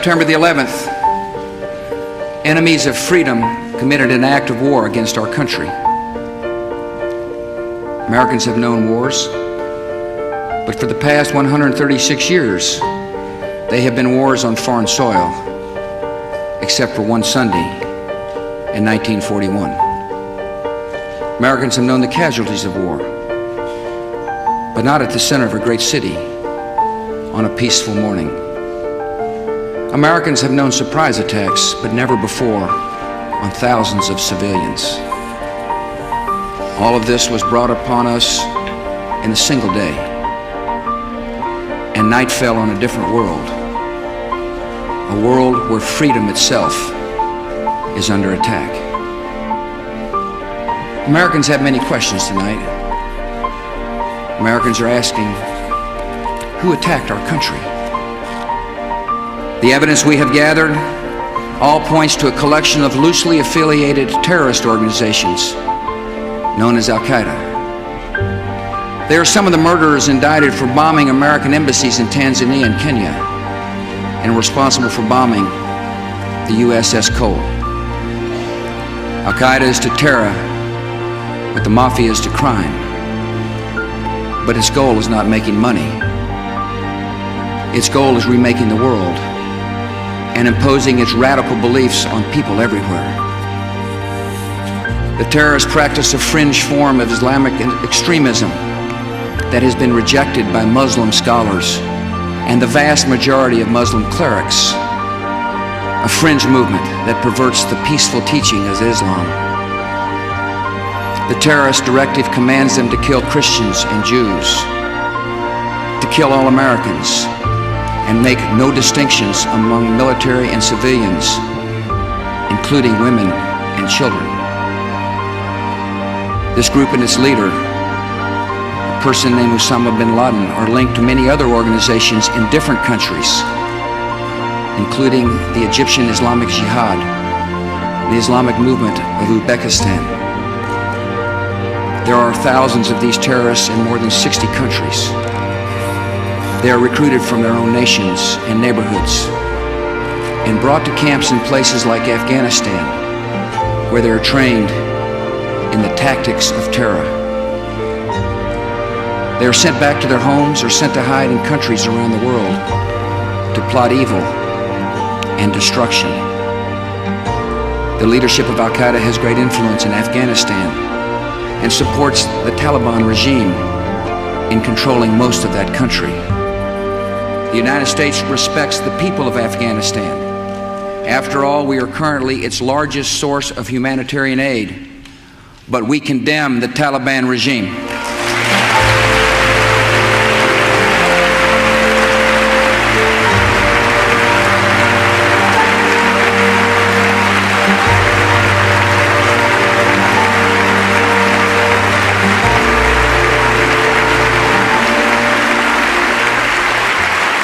September the 11th, enemies of freedom committed an act of war against our country. Americans have known wars, but for the past 136 years, they have been wars on foreign soil, except for one Sunday in 1941. Americans have known the casualties of war, but not at the center of a great city on a peaceful morning. Americans have known surprise attacks, but never before on thousands of civilians. All of this was brought upon us in a single day, and night fell on a different world, a world where freedom itself is under attack. Americans have many questions tonight. Americans are asking, who attacked our country? The evidence we have gathered all points to a collection of loosely affiliated terrorist organizations known as Al-Qaeda. They are some of the murderers indicted for bombing American embassies in Tanzania and Kenya and responsible for bombing the USS Cole. Al-Qaeda is to terror what the mafia is to crime, but its goal is not making money. Its goal is remaking the world and imposing its radical beliefs on people everywhere. The terrorists practice a fringe form of Islamic extremism that has been rejected by Muslim scholars and the vast majority of Muslim clerics, a fringe movement that perverts the peaceful teaching of Islam. The terrorist directive commands them to kill Christians and Jews, to kill all Americans, and make no distinctions among military and civilians, including women and children. This group and its leader, a person named Osama bin Laden, are linked to many other organizations in different countries, including the Egyptian Islamic Jihad, the Islamic movement of Uzbekistan. There are thousands of these terrorists in more than 60 countries. They are recruited from their own nations and neighborhoods and brought to camps in places like Afghanistan, where they are trained in the tactics of terror. They are sent back to their homes or sent to hide in countries around the world to plot evil and destruction. The leadership of Al-Qaeda has great influence in Afghanistan and supports the Taliban regime in controlling most of that country. The United States respects the people of Afghanistan. After all, we are currently its largest source of humanitarian aid, but we condemn the Taliban regime.